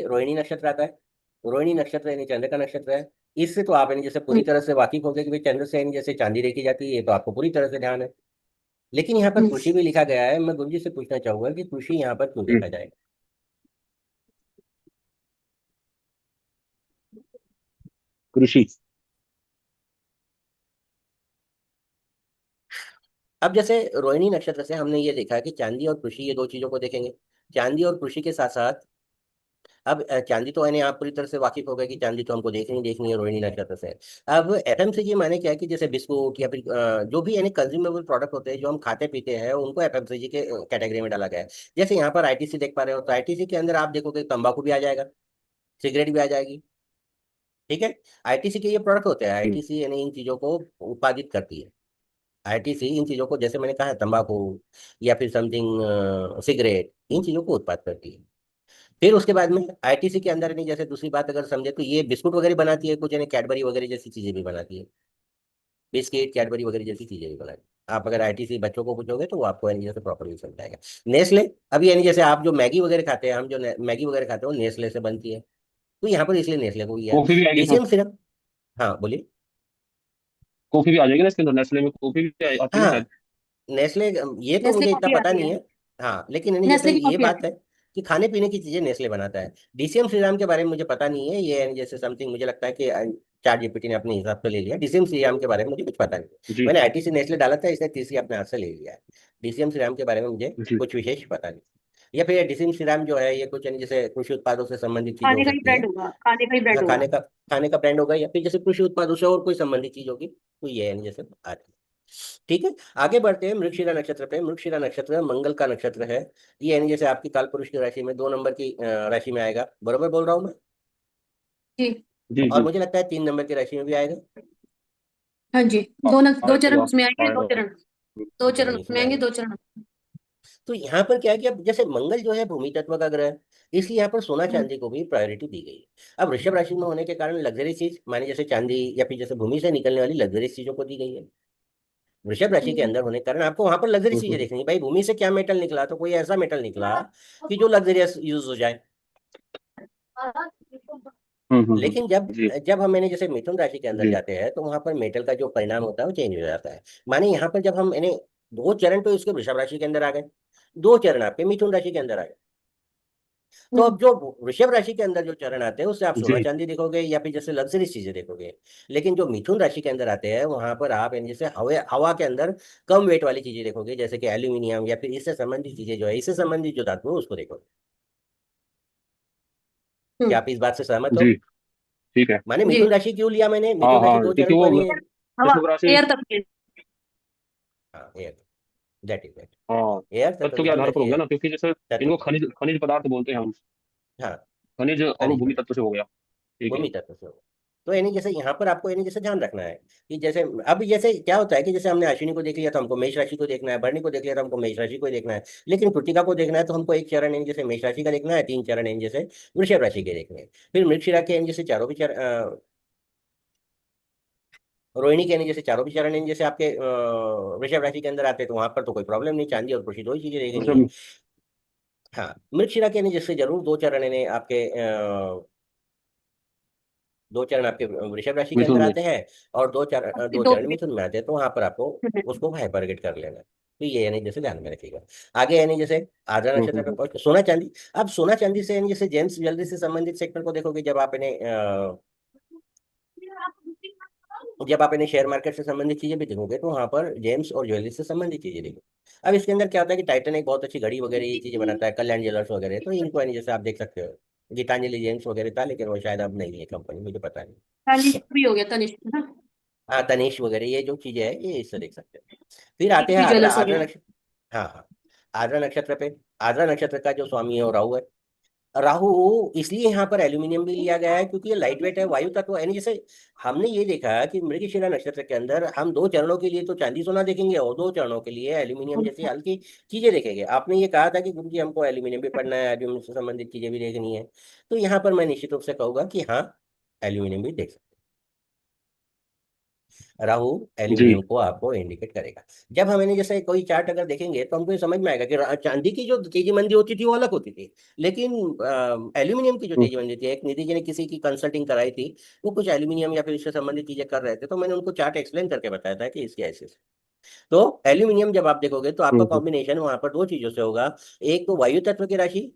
रोहिणी नक्षत्र आता है। रोहिणी नक्षत्र यानी चंद्र का नक्षत्र है। इससे तो आप यानी जैसे पूरी तरह से वाकिफ हो गए कि भाई चंद्र से यानी जैसे चांदी देखी जाती है, ये तो आपको पूरी तरह से ध्यान है। लेकिन यहाँ पर हम्म, कृषि भी लिखा गया है। मैं गुरु जी से पूछना चाहूंगा कि कृषि यहाँ पर क्यों देखा जाएगा। कृषि। अब जैसे रोहिणी नक्षत्र से हमने ये देखा कि चांदी और कृषि, ये दो चीजों को देखेंगे। चांदी और कृषि के साथ साथ अब चांदी तो यानी आप पूरी तरह से वाकिफ हो गए कि चांदी तो हमको देखनी है रोहिणी नक्षत्र से। अब एफएमसीजी माने क्या है कि जैसे बिस्कुट या फिर जो भी यानी कंज्यूमेबल प्रोडक्ट होते हैं जो हम खाते पीते हैं, उनको एफएमसीजी के कैटेगरी में डाला गया है। जैसे यहाँ पर आईटीसी देख पा रहे हो, तो आईटीसी के अंदर आप देखोगे तंबाकू भी आ जाएगा, सिगरेट भी आ जाएगी। ठीक है। आईटीसी के ये प्रोडक्ट होते हैं, आईटीसी यानी इन चीजों को उत्पादित करती है। आईटीसी इन चीजों को, जैसे मैंने कहा तंबाकू या फिर समथिंग सिगरेट, इन चीजों को उत्पाद करती है। फिर उसके बाद में आईटीसी के अंदर नहीं, जैसे दूसरी बात अगर समझे तो ये बिस्कुट वगैरह बनाती है, कुछ यानी कैडबरी वगैरह जैसी चीजें भी बनाती है। बिस्किट कैडबरी वगैरह जैसी चीजें भी बनाती है। आप अगर आईटीसी बच्चों को पूछोगे तो वो आपको यानी जैसे प्रॉपरली समझाएगा। नेस्ले, अभी यानी जैसे आप जो मैगी वगैरह खाते हैं, हम जो मैगी वगैरह खाते हैं वो नेस्ले से बनती है। तो यहाँ पर इसलिए नेस्ले को किया। कॉफी भी आएगी इसमें। DCM syrup. हाँ बोलिए। कॉफी भी आ जाएगी ना इसके अंदर, नेस्ले में कॉफी भी आती है ना हाँ शायद। नेस्ले, ये तो नेस्ले मुझे इतना कॉफी पता आती नहीं है। है। हाँ लेकिन यानी जैसे नेस्ले की ये कॉफी बात आती है कि खाने पीने की चीजें नेस्ले बनाता है। डीसीएम श्रीराम के बारे में मुझे पता नहीं है, ये यानी जैसे समथिंग मुझे लगता है कि चार जीपीटी ने अपने हिसाब से ले लिया। डीसीएम श्रीराम के बारे में मुझे कुछ पता नहीं। जी मैंने आईटीसी नेस्ले डाला था, इसने तीसरी अपने हाथ से ले लिया है। डीसीएम श्रीराम के बारे में मुझे जी। कुछ विशेष पता नहीं। या फिर डीसीएम श्रीराम जो है ये कुछ यानी जैसे कृषि उत्पादों से संबंधित चीज हो खाने का ही सकती है। ब्रांड होगा, खाने का ही हाँ ब्रांड होगा। खाने का ब्रांड होगा, या फिर जैसे कृषि उत्पादों से और कोई संबंधित चीज होगी, तो ये यानी जैसे आती है। ठीक है। आगे बढ़ते हैं मृगशिरा नक्षत्र पे। मृगशिरा नक्षत्र मंगल का नक्षत्र है। ये यानी जैसे आपकी कालपुरुष की राशि में 2 नंबर की राशि में आएगा, बरोबर बोल रहा हूँ मैं। जी। जी और जी। मुझे लगता है 3 नंबर की राशि में भी आएगा। हाँ जी। आ- दो चरण आएगा। उसमें आएंगे, दो आएगा। चरण। दो चरण नहीं इसमें उसमें आएंगे, आएगा। दो चरण। तो यहाँ पर क्या है कि अब जैसे मंगल जो है भूमि तत्व का ग्रह है, इसलिए यहाँ पर सोना हम्म, चांदी को भी प्रायोरिटी दी गई है। अब वृषभ राशि में होने के कारण लग्जरी चीज माने जैसे चांदी या फिर जैसे भूमि से निकलने वाली लग्जरी चीजों को दी गई है। वृषभ राशि के हम्म, अंदर होने के कारण आपको वहां पर लग्जरी चीजें हम्म देखनी है। भाई भूमि से क्या मेटल निकला, तो कोई ऐसा मेटल निकला कि जो लग्जरियस यूज हो जाए। लेकिन जब जी जब हम मैंने जैसे मिथुन राशि के अंदर जी। जाते हैं तो वहां पर मेटल का जो परिणाम होता है वो चेंज हो जाता है। माने यहाँ पर जब हम मैंने 2 चरण तो इसके वृषभ राशि के अंदर आ गए, 2 चरण आपके मिथुन राशि के अंदर आ गए। तो हम्म, अब जो वृषभ राशि के अंदर जो चरण आते हैं उससे आप सोना जी चांदी देखोगे या फिर जैसे लग्जरी चीजें देखोगे। लेकिन जो मिथुन राशि के अंदर आते हैं वहां पर आप यानी जैसे हवा हवा के अंदर कम वेट वाली चीजें देखोगे, जैसे कि एल्यूमिनियम या फिर इससे संबंधित चीजें जो है, इससे संबंधित जो धातु है उसको देखोगे। क्या हम्म, आप इस बात से सहमत हो। जी। ठीक है। माने जी। मिथुन राशि क्यों लिया मैंने, हाँ मिथुन राशि हाँ, दो क्योंकि चरण को वो यानी। हवा, वृषभ राशि। एयर तत्व। हाँ एयर, दैट इज दैट। हाँ, एयर तत्व तत्व के मिथुन आधार पर राशि हो है। गया ना, क्योंकि जैसे तत्व इनको पर। खनिज खनिज पदार्थ बोलते हैं हम। हाँ खनिज और वो खनिज भूमि पदार्थ, तत्व से हो गया। ठीक है। भूमि तत्व से होगा। तो यानी जैसे यहाँ पर आपको यानी जैसे ध्यान रखना है कि जैसे अब जैसे क्या होता है कि जैसे हमने अश्विनी को देख लिया तो हमको मेष राशि को देखना है, भरणी को देख लिया तो हमको मेष राशि को ही देखना है। लेकिन कृतिका को देखना है तो हमको एक चरण यानी जैसे मेष राशि का देखना है, 3 चरण यानी जैसे वृषभ राशि के देखने हैं। फिर मृगशिरा के यानी जैसे चारों भी रोहिणी के यानी जैसे चारों भी चरण यानी जैसे आपके वृषभ राशि के अंदर आते हैं, तो वहां पर तो कोई प्रॉब्लम नहीं, चांदी और कृषि दो ही चीजें देखनी है। वृषभ। हाँ मृगशिरा के यानी जैसे जरूर 2 चरण यानी आपके 2 चरण आपके वृषभ राशि के अंदर मिथुन में। आते हैं, और दो दो। चरण मिथुन में आते हैं, तो वहां पर आपको हम्म, उसको हाइपरगेट कर लेना है। तो ये यानी जैसे ध्यान में रखिएगा। आगे यानी जैसे आर्द्रा नक्षत्र पे हम्म। पहुंच सोना चांदी। अब सोना चांदी से यानी जैसे जेम्स ज्वेलरी से संबंधित सेक्टर को देखोगे, जब आप इन्हें शेयर मार्केट से संबंधित चीजें भी देखोगे तो वहां पर जेम्स और ज्वेलरी से संबंधित चीजें देखोगे। अब इसके अंदर क्या होता है कि टाइटन एक बहुत अच्छी घड़ी वगैरह ये चीजें बनाता है, कल्याण ज्वेलर्स वगैरह, तो इनको यानी जैसे आप देख सकते हो। गीतांजलि जेम्स वगैरह था लेकिन वो शायद अब नहीं है कंपनी, मुझे पता नहीं। तनिष्क भी हो गया, तनिष्क ना। हाँ तनिष्क वगैरह ये जो चीजें है ये इससे देख सकते हैं। फिर आते हैं पी आद्रा, ज्वेलर्स हो आद्रा गया। नक्षत्र। हाँ हाँ। आद्रा नक्षत्र पे, आद्रा नक्षत्र का जो स्वामी है वो राहु है। राहु इसलिए यहाँ पर एल्यूमिनियम भी लिया गया है क्योंकि ये लाइट वेट है, वायु तत्व यानी जैसे हमने ये देखा कि मृगशिरा नक्षत्र के अंदर हम 2 चरणों के लिए तो चांदी सोना देखेंगे और 2 चरणों के लिए एल्यूमिनियम जैसी हल्की चीजें देखेंगे। आपने ये कहा था कि गुरु जी हमको एल्यूमिनियम भी पढ़ना है, एल्यूमिनियम से संबंधित चीजें भी देखनी है। तो यहाँ पर मैं निश्चित रूप से कहूंगा कि हाँ एल्यूमिनियम भी देख सकते राहु जी। एल्यूमिनियम को आपको इंडिकेट करेगा। जब हम इन्हें जैसे कोई चार्ट अगर देखेंगे तो हमको ये समझ में आएगा कि चांदी की जो तेजी मंदी होती थी वो अलग होती थी, लेकिन एल्यूमिनियम की जो हम्म तेजी मंदी थी, एक निधि जी ने किसी की कंसल्टिंग कराई थी, वो कुछ एल्यूमिनियम या फिर इससे संबंधित चीजें कर रहे थे, तो मैंने उनको चार्ट एक्सप्लेन करके बताया था कि इसके ऐसे। तो एल्यूमिनियम जब आप देखोगे तो आपका हम्म कॉम्बिनेशन वहां पर दो चीजों से होगा, एक तो वायु तत्व की राशि,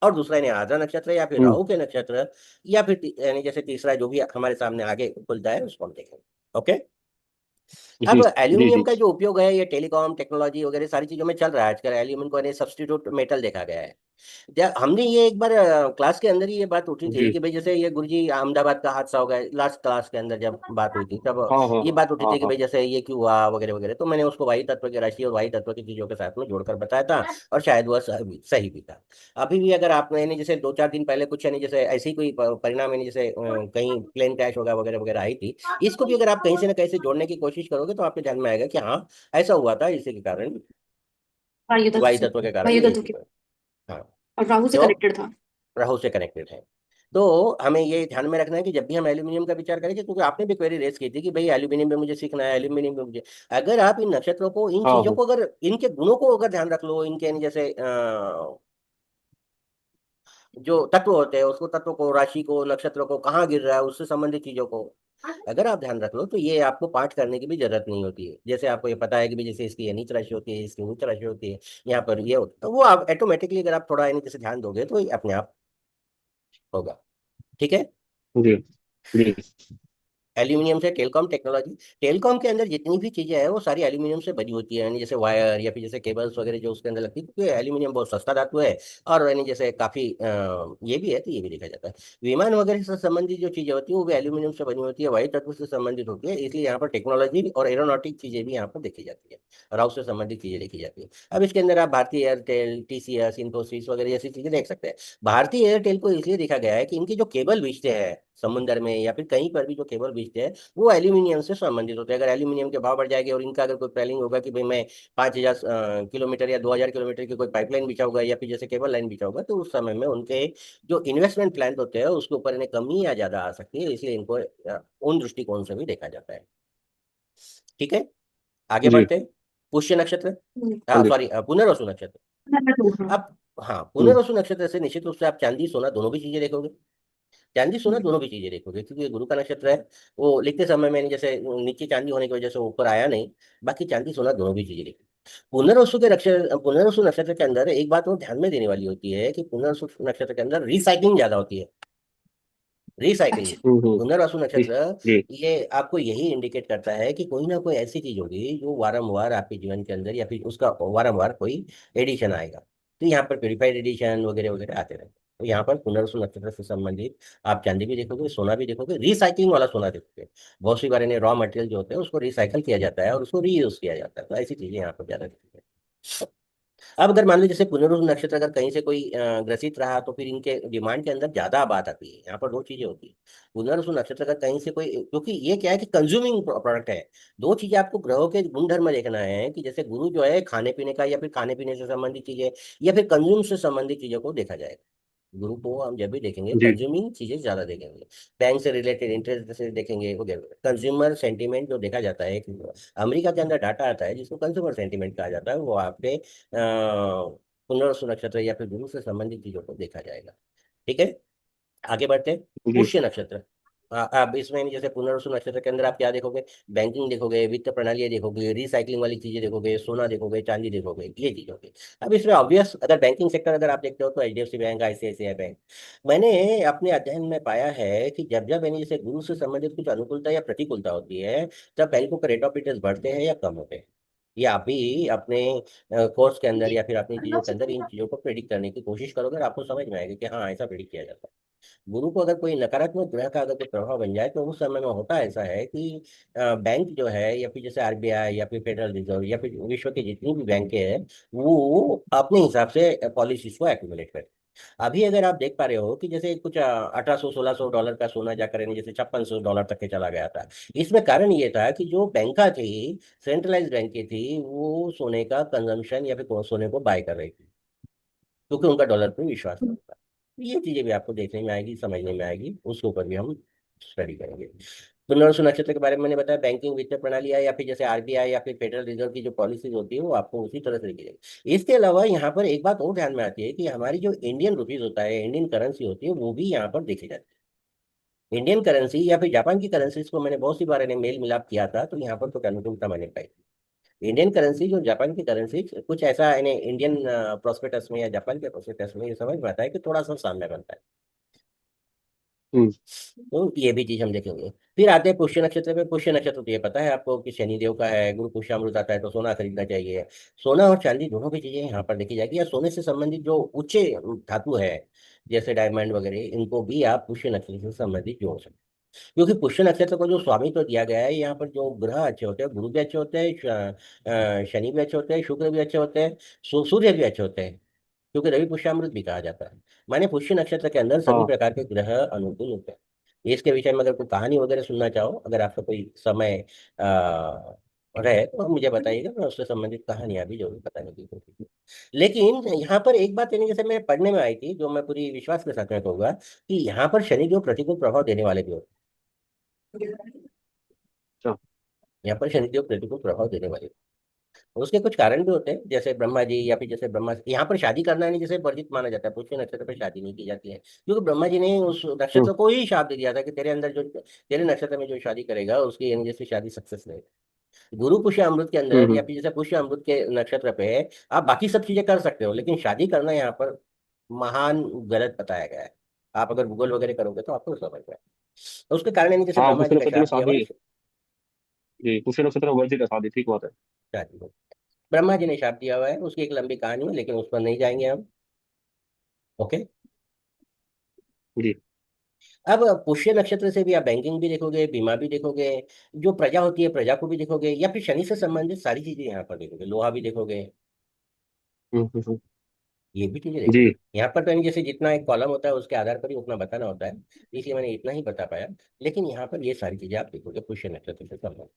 और दूसरा यानी आर्द्रा नक्षत्र या फिर हम्म राहु के नक्षत्र, या फिर यानी जैसे तीसरा जो भी हमारे सामने आगे खुलता है उसको हम देखेंगे। ओके। जी अब जी एल्यूमिनियम जी। का जो उपयोग है ये टेलीकॉम टेक्नोलॉजी वगैरह सारी चीजों में चल रहा है आजकल। एल्यूमिनियम को सब्स्टिट्यूट मेटल देखा गया है। हमने ये एक बार क्लास के अंदर ही ये बात उठी थी जी। कि भाई जैसे ये गुरुजी अहमदाबाद का हादसा हो गया, लास्ट क्लास के अंदर जब बात हुई थी तब हाँ हाँ ये बात उठी हाँ थी कि हाँ। भाई जैसे ये क्यों हुआ वगैरह वगैरह, तो मैंने उसको वायु तत्व की राशि और वायु तत्व की चीजों के साथ में जोड़कर बताया था, और शायद वह सही भी था। अभी भी अगर आपने यानी जैसे 2-4 दिन पहले कुछ यानी जैसे ऐसी कोई परिणाम यानी जैसे कहीं प्लेन क्रैश होगा वगैरह वगैरह आई थी, इसको भी अगर आप कहीं से ना कहीं से जोड़ने की कोशिश करोगे तो आपके ध्यान में आएगा कि हाँ ऐसा हुआ था, इसी के कारण वायु तत्व वायु से, तत्व के कारण वायु ये तत्व चीज के, हुई। हाँ। और राहु से तो कनेक्टेड था। राहु से कनेक्टेड है। तो हमें ये ध्यान में रखना है कि जब भी हम एल्यूमिनियम का विचार करेंगे, क्योंकि आपने भी क्वेरी रेस की थी कि भाई एल्यूमिनियम में मुझे सीखना है, एल्यूमिनियम में मुझे, अगर आप इन नक्षत्रों को, इन हाँ चीजों हाँ। को, अगर इनके गुणों को अगर ध्यान रख लो, इनके यानी जैसे जो तत्व होते हैं उसको, तत्व को, राशि को, नक्षत्र को कहाँ गिर रहा है उससे संबंधित चीजों को अगर आप ध्यान रख लो तो ये आपको पाठ करने की भी जरूरत नहीं होती है। जैसे आपको ये पता है कि भाई जैसे इसकी ये नीच राशि होती है, इसकी उच्च राशि होती है, यहाँ पर ये होता है, तो वो आप ऑटोमेटिकली अगर आप थोड़ा यानी जैसे ध्यान दोगे तो ये अपने आप होगा। ठीक है। जी जी। एल्यूमिनियम से टेलीकॉम टेक्नोलॉजी, टेलीकॉम के अंदर जितनी भी चीजें हैं वो सारी एल्यूमिनियम से बनी होती है, यानी जैसे वायर या फिर जैसे केबल्स वगैरह जो उसके अंदर लगती है, क्योंकि एल्यूमिनियम बहुत सस्ता धातु है, और यानी जैसे काफी ये भी है, तो ये भी देखा जाता है। विमान वगैरह से संबंधित जो चीजें होती है वो भी एल्यूमिनियम से बनी होती है, वायु तत्व से संबंधित होती है, इसलिए यहाँ पर टेक्नोलॉजी और एरोनॉटिक चीजें भी यहाँ पर देखी जाती है, राव से संबंधित चीजें देखी जाती है। अब इसके अंदर आप भारतीय एयरटेल, टीसीएस, इन्फोसिस वगैरह जैसी चीजें देख सकते हैं। भारतीय एयरटेल को इसलिए देखा गया है कि इनके जो केबल बिछते हैं समुद्र में या फिर कहीं पर भी जो केबल बिछते हैं वो एल्यूमिनियम से संबंधित होते हैं। अगर एल्यूमिनियम के भाव बढ़ जाएंगे और इनका अगर कोई प्लानिंग होगा कि भाई मैं 5,000 किलोमीटर या 2,000 किलोमीटर की कोई पाइपलाइन बिछा होगा या फिर जैसे केबल लाइन बिछा होगा, तो उस समय में उनके जो इन्वेस्टमेंट प्लान होते हैं उसके ऊपर इन्हें कमी या ज्यादा आ सकती है, इसलिए इनको उन दृष्टिकोण से भी देखा जाता है। ठीक है। आगे जी। बढ़ते हैं। पुष्य नक्षत्र, हाँ जी। सॉरी, पुनर्वसु नक्षत्र। हम्म। अब हाँ, हम्म पुनर्वसु नक्षत्र से निश्चित रूप से आप चांदी सोना दोनों भी चीजें देखोगे, चांदी सोना दोनों भी चीजें देखोगे, क्योंकि ये गुरु का नक्षत्र है। वो लिखते समय मैंने जैसे नीचे चांदी होने की वजह से ऊपर आया नहीं, बाकी चांदी सोना दोनों भी चीजें देखी। पुनर्वसु नक्षत्र के अंदर एक बात और ध्यान में देने वाली होती है कि पुनर्वसु नक्षत्र के अंदर रिसाइकलिंग ज्यादा होती है, रिसाइकलिंग। अच्छा। हम्म। पुनर्वसु जी नक्षत्र जी। ये आपको यही इंडिकेट करता है कि कोई ना कोई ऐसी चीज होगी जो वारंवार आपके जीवन के अंदर या फिर उसका वारंवार कोई एडिशन आएगा, तो यहाँ पर प्योरीफाइड एडिशन वगैरह वगैरह आते रहते हैं। तो यहाँ पर पुनर्वसु नक्षत्र से संबंधित आप चांदी भी देखोगे, सोना भी देखोगे, रिसाइकलिंग वाला सोना देखोगे। बहुत सी बार इन्हें रॉ मटेरियल जो होते हैं उसको रिसाइकल किया जाता है और उसको रीयूज किया जाता है, तो ऐसी चीजें यहाँ पर ज्यादा दिखती है। अब अगर मान लो जैसे पुनर्वसु नक्षत्र अगर कहीं से कोई ग्रसित रहा तो फिर इनके डिमांड के अंदर ज्यादा बात आती है। यहाँ पर दो चीजें होती है। पुनर्वसु नक्षत्र अगर कहीं से कोई, क्योंकि ये क्या है कि कंज्यूमिंग प्रोडक्ट है, दो चीजें आपको ग्रहों के गुणधर्म देखना है कि जैसे गुरु जो है खाने पीने का या फिर खाने पीने से संबंधित चीजें या फिर कंज्यूम से संबंधित चीजों को देखा जाएगा। गुरु को हम जब भी देखेंगे जी। कंज्यूमिंग चीजें ज्यादा देखेंगे, बैंक से रिलेटेड इंटरेस्ट से देखेंगे वगैरह। कंज्यूमर सेंटीमेंट जो देखा जाता है, एक अमेरिका के अंदर डाटा आता है जिसको कंज्यूमर सेंटीमेंट कहा जाता है, वो आपके पुनर्वसु नक्षत्र या फिर गुरु से संबंधित चीजों को देखा जाएगा। ठीक है। आगे बढ़ते हैं। जी। पुष्य नक्षत्र। अब इसमें जैसे पुनर्वसु नक्षत्र के अंदर आप क्या देखोगे, बैंकिंग देखोगे, वित्त प्रणाली देखोगे, रिसाइकलिंग वाली चीजें देखोगे, सोना देखोगे, चांदी देखोगे, ये चीज होगी। अब इसमें ऑब्वियस अगर बैंकिंग सेक्टर अगर आप देखते हो तो एचडीएफसी बैंक, आईसीआईसीआई बैंक। मैंने अपने अध्ययन में पाया है कि जब जब यानी जैसे गुरु से संबंधित कुछ अनुकूलता या प्रतिकूलता होती है, तब बैंकों के रेट ऑफ इंटरेस्ट बढ़ते हैं या कम होते हैं। ये आप भी अपने कोर्स के अंदर या फिर अपनी चीजों के अंदर इन चीजों को प्रेडिक्ट करने की कोशिश करोगे और आपको समझ में आएगा कि हाँ ऐसा प्रेडिक्ट किया जाता है। गुरु को अगर कोई नकारात्मक ग्रह का अगर कोई प्रभाव बन जाए तो उस समय में होता ऐसा है कि बैंक जो है या फिर जैसे आरबीआई या फिर फेडरल रिजर्व या फिर विश्व की जितनी भी बैंकें हैं वो अपने हिसाब से पॉलिसीज को एक्यूमुलेट करती हैं। अभी अगर आप देख पा रहे हो कि जैसे कुछ 1,800-1,600 डॉलर का सोना जाकर यानी जैसे 5,600 डॉलर तक के चला गया था। इसमें कारण ये था कि जो बैंका थी, सेंट्रलाइज बैंकें थी, वो सोने का कंजम्पशन या फिर सोने को बाय कर रही थी, क्योंकि उनका डॉलर पे विश्वास कम था। ये चीजें भी आपको देखने में आएगी, समझने में आएगी, उसके ऊपर भी हम स्टडी करेंगे। पुनर्वसु नक्षत्र के बारे में मैंने बताया, बैंकिंग वित्तीय प्रणाली है, या फिर जैसे आरबीआई या फिर फेडरल रिजर्व की जो पॉलिसीज होती है वो आपको उसी तरह से लिखी जाएगी। इसके अलावा यहाँ पर एक बात और ध्यान में आती है कि हमारी जो इंडियन रुपीज होता है, इंडियन करेंसी होती है, वो भी यहाँ पर देखी जाती है। इंडियन करेंसी या फिर जापान की करेंसी को मैंने बहुत सी बार इन्हें मेल मिलाप किया था, तो यहाँ पर तो अनुकूलता मैंने पाई। इंडियन करेंसी जो जापान की करेंसी, कुछ ऐसा इन्हें इंडियन प्रोस्पेक्टस में या जापान के प्रोस्पेक्टस में ये समझ में आता है कि थोड़ा सा सामने बनता है। हम्म। तो ये भी चीज हम देखेंगे। फिर आते हैं पुष्य नक्षत्र पे। पुष्य नक्षत्र तो ये पता है आपको कि शनि देव का है, गुरु पुष्यामृत आता है, तो सोना खरीदना चाहिए। सोना और चांदी दोनों की चीजें यहाँ पर देखी जाएगी, या सोने से संबंधित जो ऊंचे धातु है जैसे डायमंड वगैरह, इनको भी आप पुष्य नक्षत्र से संबंधित जोड़ सकते हैं। क्योंकि पुष्य नक्षत्र को जो स्वामित्व तो दिया गया है, यहाँ पर जो ग्रह अच्छे होते हैं, गुरु भी अच्छे होते हैं, शनि भी अच्छे होते हैं, शुक्र भी अच्छे होते हैं, सूर्य भी अच्छे होते हैं, क्योंकि रवि पुष्यामृत भी कहा जाता है। माने पुष्य नक्षत्र के अंदर सभी हाँ। प्रकार के ग्रह अनुकूल होते हैं। इसके विषय में अगर कोई कहानी वगैरह सुनना चाहो, अगर आपका कोई समय रहे तो मुझे बताइएगा, मैं उससे संबंधित कहानियां भी जरूर बताने की कोशिश करूँ। लेकिन यहाँ पर एक बात यानी जैसे मैं पढ़ने में आई थी, जो मैं पूरी विश्वास के साथ में कहूंगा कि यहाँ पर शनि जो प्रतिकूल प्रभाव देने वाले भी होते अच्छा। हैं। यहाँ पर शनि जो प्रतिकूल प्रभाव देने वाले, उसके कुछ कारण भी होते हैं, जैसे ब्रह्मा जी, या फिर जैसे ब्रह्मा यहाँ पर शादी करना नहीं जैसे वर्जित माना जाता है, पुष्य नक्षत्र पर शादी नहीं की जाती है, क्योंकि ब्रह्मा जी ने उस हम्म। नक्षत्र को ही शाप दे दिया था कि तेरे अंदर जो, तेरे नक्षत्र में जो शादी करेगा उसकी यानी जैसे शादी सक्सेस रहेगी। गुरु पुष्य अमृत के अंदर, या हम्म। फिर जैसे पुष्य अमृत के नक्षत्र पे आप बाकी सब चीजें कर सकते हो, लेकिन शादी करना यहाँ पर महान गलत बताया गया है। आप अगर गूगल वगैरह करोगे तो आपको समझ में आएगा। तो उसके कारण यानी जैसे हाँ, ब्रह्मा पुष्य जी का नक्षत्र में शाप दिया हुआ शादी। जी, पुष्य नक्षत्र में वर्जित है शादी, ठीक बात है। शादी को ब्रह्मा जी ने शाप दिया हुआ है, उसकी एक लंबी कहानी है, लेकिन उस पर नहीं जाएंगे हम। ओके। जी। अब पुष्य नक्षत्र से भी आप बैंकिंग भी देखोगे, बीमा भी देखोगे, जो प्रजा होती है प्रजा को भी देखोगे, या फिर शनि से संबंधित सारी चीजें यहाँ पर देखोगे, लोहा भी देखोगे, ये भी चीजें देखोगे। जी। यहाँ पर तो यानी जैसे जितना एक कॉलम होता है उसके आधार पर ही उतना बताना होता है, इसलिए मैंने इतना ही बता पाया। लेकिन यहाँ पर ये सारी चीजें आप देखोगे पुष्य नक्षत्र से संबंधित,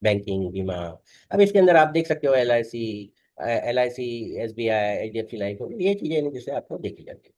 बैंकिंग, बीमा। अब इसके अंदर आप देख सकते हो L I C, SBI, HDFC life, ये चीजें यानी जैसे आपको देखी जाती है।